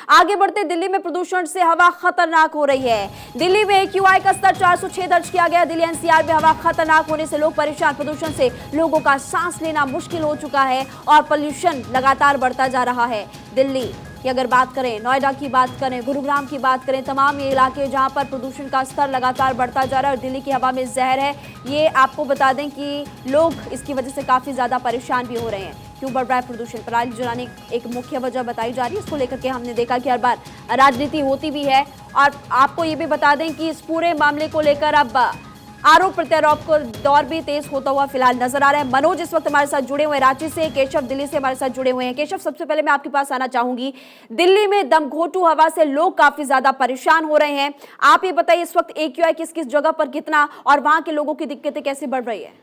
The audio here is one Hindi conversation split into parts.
आगे बढ़ते दिल्ली में प्रदूषण से हवा खतरनाक हो रही है। दिल्ली में AQI का स्तर 406 दर्ज किया गया। दिल्ली NCR में हवा खतरनाक होने से लोग परेशान। प्रदूषण से लोगों का सांस लेना मुश्किल हो चुका है और पोल्यूशन लगातार बढ़ता जा रहा है। दिल्ली की अगर बात करें, नोएडा की बात करें, गुरुग्राम की बात करें, तमाम ये इलाके जहां पर प्रदूषण का स्तर लगातार बढ़ता जा रहा है और दिल्ली की हवा में जहर है। ये आपको बता दें कि लोग इसकी वजह से काफी ज्यादा परेशान भी हो रहे हैं। क्यों बढ़ रहा है प्रदूषण? पराली जलाने एक मुख्य वजह बताई जा रही है। इसको लेकर के हमने देखा कि हर बार राजनीति होती भी है और आपको ये भी बता दें कि इस पूरे मामले को लेकर अब आरोप प्रत्यारोप को दौर भी तेज होता हुआ फिलहाल नजर आ रहा है। मनोज इस वक्त हमारे साथ जुड़े हुए रांची से, केशव दिल्ली से हमारे साथ जुड़े हुए हैं। केशव, सबसे पहले मैं आपके पास आना चाहूंगी। दिल्ली में दमघोंटू हवा से लोग काफी ज्यादा परेशान हो रहे हैं। आप ये बताइए इस वक्त AQI किस किस जगह पर कितना और वहां के लोगों की दिक्कतें कैसे बढ़ रही है?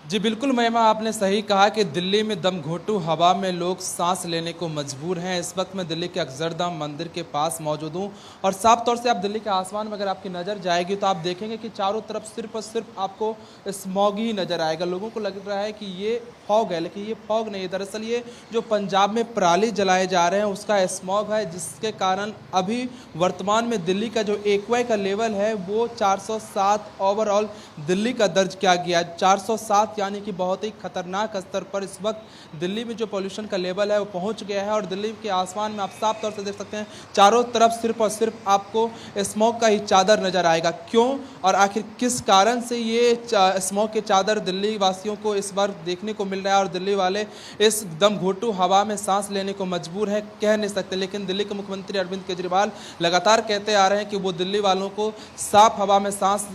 जी बिल्कुल महिमा, आपने सही कहा कि दिल्ली में दमघोंटू हवा में लोग सांस लेने को मजबूर हैं। इस वक्त मैं दिल्ली के अक्षरधाम मंदिर के पास मौजूद हूं और साफ तौर से आप दिल्ली के आसमान में अगर आपकी नज़र जाएगी तो आप देखेंगे कि चारों तरफ सिर्फ और सिर्फ आपको स्मॉग ही नज़र आएगा। लोगों को लग रहा है कि ये फॉग है, लेकिन ये फॉग नहीं है। दरअसल ये जो पंजाब में पराली जलाए जा रहे हैं उसका स्मॉग है, जिसके कारण अभी वर्तमान में दिल्ली का जो AQI का लेवल है वो 407 ओवरऑल दिल्ली का दर्ज किया गया। 407 यानी कि बहुत ही खतरनाक स्तर पर इस वक्त दिल्ली में जो पोल्यूशन का लेवल है वो पहुंच गया है। और दिल्ली के आसमान में आप साफ तौर से देख सकते हैं चारों तरफ सिर्फ और सिर्फ आपको स्मॉग का ही चादर नजर आएगा। क्यों और आखिर किस कारण से ये स्मॉग के चादर दिल्ली वासियों को इस बार देखने को मिल रहा है और दिल्ली वाले इस दमघोंटू हवा में सांस लेने को मजबूर है, कह नहीं सकते। लेकिन दिल्ली के मुख्यमंत्री अरविंद केजरीवाल लगातार कहते आ रहे हैं कि वो दिल्ली वालों को साफ हवा में सांस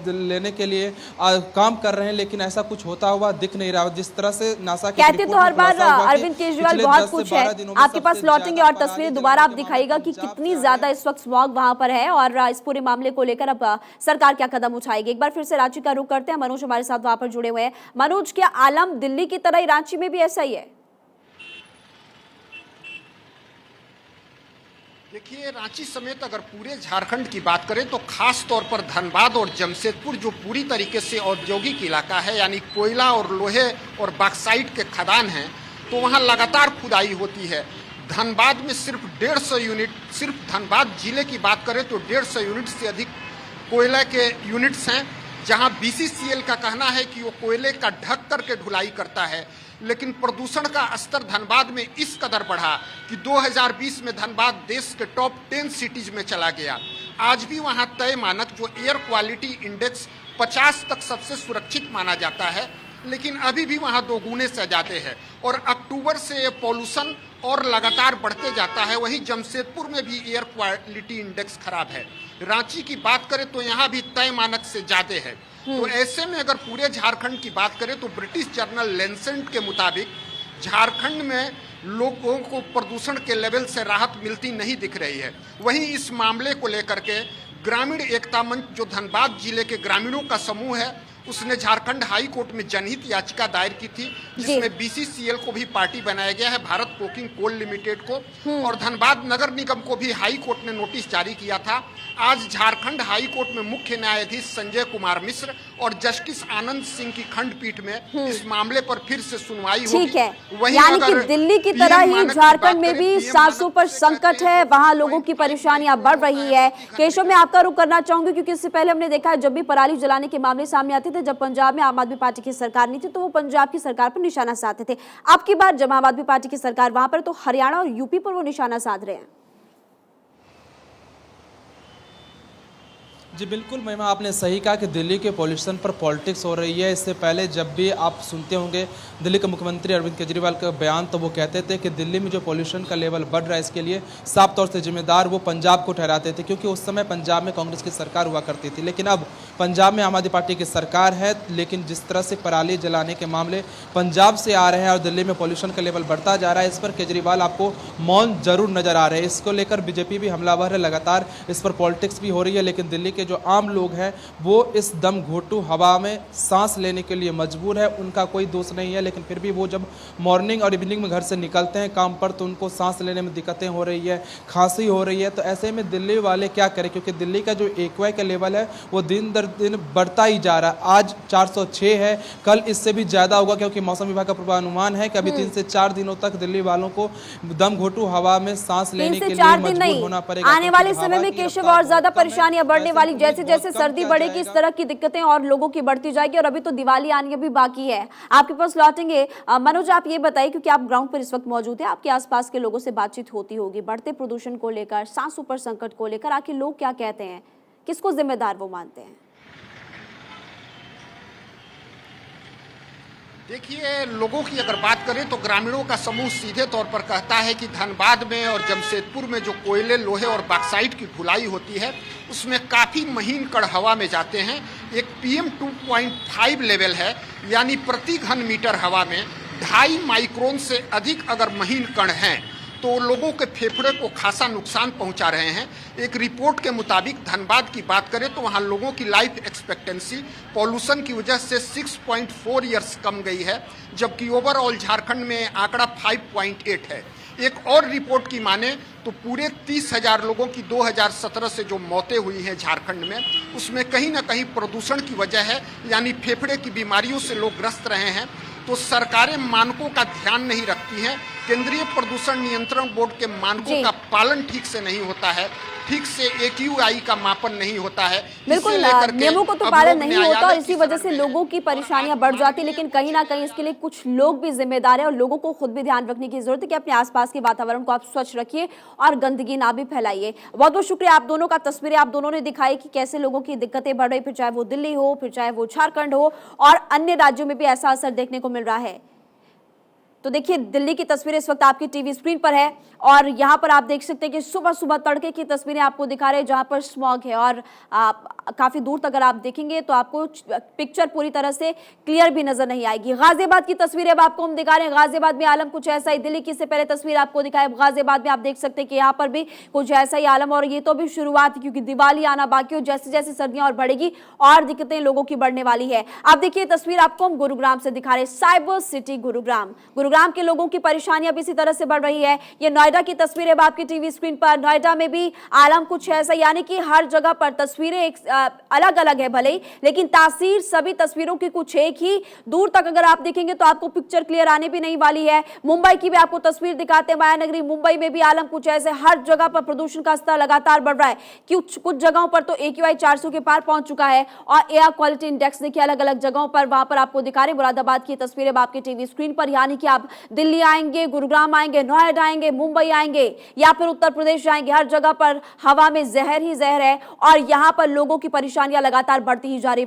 लेने के लिए काम कर रहे हैं, लेकिन ऐसा कुछ होता हुआ दिख नहीं रहा। जिस तरह से नासा की कहते तो हर बार अरविंद केजरीवाल बहुत कुछ है, आपके पास लौटेंगे और तस्वीरें दोबारा आप दिखाएगा कि कितनी ज्यादा इस वक्त स्मॉग वहां पर है और इस पूरे मामले को लेकर अब सरकार क्या कदम उठाएगी। एक बार फिर से रांची का रुख करते हैं। मनोज हमारे साथ वहां पर जुड़े हुए हैं। मनोज, क्या आलम दिल्ली की तरह ही रांची में भी ऐसा ही है? देखिए, रांची समेत अगर पूरे झारखंड की बात करें तो खास तौर पर धनबाद और जमशेदपुर जो पूरी तरीके से औद्योगिक इलाका है, यानी कोयला और लोहे और बॉक्साइट के खदान हैं, तो वहाँ लगातार खुदाई होती है। धनबाद में सिर्फ 150 यूनिट, सिर्फ धनबाद जिले की बात करें तो 150 यूनिट से अधिक कोयला के यूनिट्स हैं, जहां BCCL का कहना है कि वो कोयले का ढक करके ढुलाई करता है। लेकिन प्रदूषण का स्तर धनबाद में इस कदर बढ़ा कि 2020 में धनबाद देश के टॉप 10 सिटीज में चला गया। आज भी वहां तय मानक जो एयर क्वालिटी इंडेक्स 50 तक सबसे सुरक्षित माना जाता है, लेकिन अभी भी वहां दोगुने से ज्यादा है और अक्टूबर से ये पॉल्यूशन और लगातार बढ़ते जाता है। वहीं जमशेदपुर में भी एयर क्वालिटी इंडेक्स खराब है। रांची की बात करें तो यहाँ भी तय मानक से ज्यादा है। तो ऐसे में अगर पूरे झारखंड की बात करें तो ब्रिटिश जर्नल लैंसेट के मुताबिक झारखंड में लोगों को प्रदूषण के लेवल से राहत मिलती नहीं दिख रही है। वहीं इस मामले को लेकर के ग्रामीण एकता मंच जो धनबाद जिले के ग्रामीणों का समूह है, उसने झारखंड हाई कोर्ट में जनहित याचिका दायर की थी, जिसमें BCCL को भी पार्टी बनाया गया है, भारत कोकिंग कोल लिमिटेड को, और धनबाद नगर निगम को भी हाई कोर्ट ने नोटिस जारी किया था। आज झारखंड हाई कोर्ट में मुख्य न्यायाधीश संजय कुमार मिश्र और जस्टिस आनंद सिंह की खंडपीठ में इस मामले पर फिर से सुनवाई होगी। ठीक है, यानी कि दिल्ली की तरह ही झारखंड में भी सांसों पर संकट है, वहां लोगों की परेशानियां बढ़ रही है। केशव, मैं आपका रुख करना चाहूंगी क्योंकि इससे पहले हमने देखा है जब भी पराली जलाने के मामले सामने आते थे, जब पंजाब में आम आदमी पार्टी की सरकार नहीं थी तो वो पंजाब की सरकार पर निशाना साधते थे। अब की बार जब आम आदमी पार्टी की सरकार वहां पर, तो हरियाणा और यूपी पर वो निशाना साध रहे हैं। जी बिल्कुल महिमा, आपने सही कहा कि दिल्ली के पॉल्यूशन पर पॉलिटिक्स हो रही है। इससे पहले जब भी आप सुनते होंगे दिल्ली के मुख्यमंत्री अरविंद केजरीवाल का बयान, तो वो कहते थे कि दिल्ली में जो पॉल्यूशन का लेवल बढ़ रहा है इसके लिए साफ तौर से जिम्मेदार वो पंजाब को ठहराते थे, क्योंकि उस समय पंजाब में कांग्रेस की सरकार हुआ करती थी। लेकिन अब पंजाब में आम आदमी पार्टी की सरकार है, लेकिन जिस तरह से पराली जलाने के मामले पंजाब से आ रहे हैं और दिल्ली में पॉल्यूशन का लेवल बढ़ता जा रहा है, इस पर केजरीवाल आपको मौन जरूर नजर आ रहे हैं। इसको लेकर BJP भी हमलावर है, लगातार इस पर पॉलिटिक्स भी हो रही है। लेकिन दिल्ली के जो आम लोग हैं वो इस दम घोटू हवा में सांस लेने के लिए मजबूर है। उनका कोई दोष नहीं है, लेकिन फिर भी वो जब मॉर्निंग और इवनिंग में घर से निकलते हैं काम पर तो उनको सांस लेने में दिक्कतें हो रही है, खांसी हो रही है। तो ऐसे में दिल्ली वाले क्या करें, क्योंकि दिल्ली का जो एक्यूआई का लेवल है वो दिन दर दिन बढ़ता ही जा रहा है। आज 406 है, कल इससे भी ज़्यादा होगा, क्योंकि मौसम विभाग का पूर्वानुमान है कि अभी 3 से 4 दिनों तक दिल्ली वालों को दम घोटू हवा में सांस लेने के लिए मजबूर होना पड़ेगा। आने वाले समय में केशव और ज्यादा परेशानियां बढ़ने वाली, जैसे जैसे सर्दी बढ़ेगी इस तरह की दिक्कतें और लोगों की बढ़ती जाएगी। और अभी तो दिवाली आनी अभी बाकी है, आपके पास लौटेंगे। मनोज, आप ये बताइए, क्योंकि आप ग्राउंड पर इस वक्त मौजूद हैं, आपके आसपास के लोगों से बातचीत होती होगी बढ़ते प्रदूषण को लेकर, सांसों पर संकट को लेकर, आखिर लोग क्या कहते हैं, किसको जिम्मेदार वो मानते हैं? देखिए, लोगों की अगर बात करें तो ग्रामीणों का समूह सीधे तौर पर कहता है कि धनबाद में और जमशेदपुर में जो कोयले, लोहे और बॉक्साइट की ढुलाई होती है उसमें काफ़ी महीन कण हवा में जाते हैं। एक PM 2.5 लेवल है, यानी प्रति घन मीटर हवा में 2.5 माइक्रोन से अधिक अगर महीन कण हैं तो लोगों के फेफड़े को खासा नुकसान पहुंचा रहे हैं। एक रिपोर्ट के मुताबिक धनबाद की बात करें तो वहां लोगों की लाइफ एक्सपेक्टेंसी पॉल्यूशन की वजह से 6.4 ईयर्स कम गई है, जबकि ओवरऑल झारखंड में आंकड़ा 5.8 है। एक और रिपोर्ट की माने तो पूरे 30,000 लोगों की 2017 से जो मौतें हुई हैं झारखंड में, उसमें कहीं ना कहीं प्रदूषण की वजह है, यानी फेफड़े की बीमारियों से लोग ग्रस्त रहे हैं। तो सरकारें मानकों का ध्यान नहीं रखती हैं, केंद्रीय प्रदूषण नियंत्रण बोर्ड के मानकों का पालन ठीक से नहीं होता है, ठीक से AQI का मापन नहीं होता है। बिल्कुल, नियमों को तो पालन नहीं होता और इसी वजह से लोगों की परेशानियां बढ़ जाती। लेकिन कहीं ना कहीं इसके लिए कुछ लोग भी जिम्मेदार हैं और लोगों को खुद भी ध्यान रखने की जरूरत है कि अपने आसपास के वातावरण को आप स्वच्छ रखिए और गंदगी ना भी फैलाइए। बहुत बहुत शुक्रिया आप दोनों का, तस्वीरें आप दोनों ने दिखाई कि कैसे लोगों की दिक्कतें बढ़ रही, फिर चाहे वो दिल्ली हो, फिर चाहे वो झारखंड हो, और अन्य राज्यों में भी ऐसा असर देखने को मिल रहा है। तो देखिए, दिल्ली की तस्वीरें इस वक्त आपकी टीवी स्क्रीन पर है और यहाँ पर आप देख सकते हैं कि सुबह सुबह तड़के की तस्वीरें आपको दिखा रहे हैं जहाँ पर स्मॉग है और काफी दूर तक अगर आप देखेंगे तो आपको पिक्चर पूरी तरह से क्लियर भी नजर नहीं आएगी। गाजियाबाद की तस्वीरें अब आपको हम दिखा रहे हैं। गाजियाबाद में आलम कुछ ऐसा ही, दिल्ली की से पहले तस्वीर आपको दिखाए गाजियाबाद में, आप देख सकते हैं कि यहाँ पर भी कुछ ऐसा ही आलम। और ये तो भी शुरुआत, क्योंकि दिवाली आना बाकी हो, जैसे जैसे सर्दियां और बढ़ेगी और दिक्कतें लोगों की बढ़ने वाली है। आप देखिए तस्वीर आपको हम गुरुग्राम से दिखा रहे हैं, साइबर सिटी गुरुग्राम के लोगों की परेशानियां भी इसी तरह से बढ़ रही है। ये नोएडा की तस्वीरें आपकी टीवी स्क्रीन पर, नोएडा में भी आलम कुछ ऐसा, यानी कि हर जगह पर तस्वीरें अलग अलग है भले ही, लेकिन तासीर सभी तस्वीरों की कुछ एक ही। दूर तक अगर आप देखेंगे तो आपको पिक्चर क्लियर आने भी नहीं वाली है। मुंबई की भी आपको तस्वीर दिखाते हैं, मायानगरी मुंबई में भी आलम कुछ ऐसे, हर जगह पर प्रदूषण का स्तर लगातार बढ़ रहा है। कुछ जगहों पर तो AQI 400 के पार पहुंच चुका है और एयर क्वालिटी इंडेक्स देखिए अलग अलग जगहों पर, वहां पर आपको दिखा रहे मुरादाबाद की तस्वीरें आपकी टीवी स्क्रीन पर। यानी कि आप दिल्ली आएंगे, गुरुग्राम आएंगे, नोएडा आएंगे, मुंबई आएंगे या फिर उत्तर प्रदेश आएंगे, हर जगह पर हवा में जहर ही जहर है और यहां पर लोगों की परेशानियां लगातार बढ़ती ही जा रही है।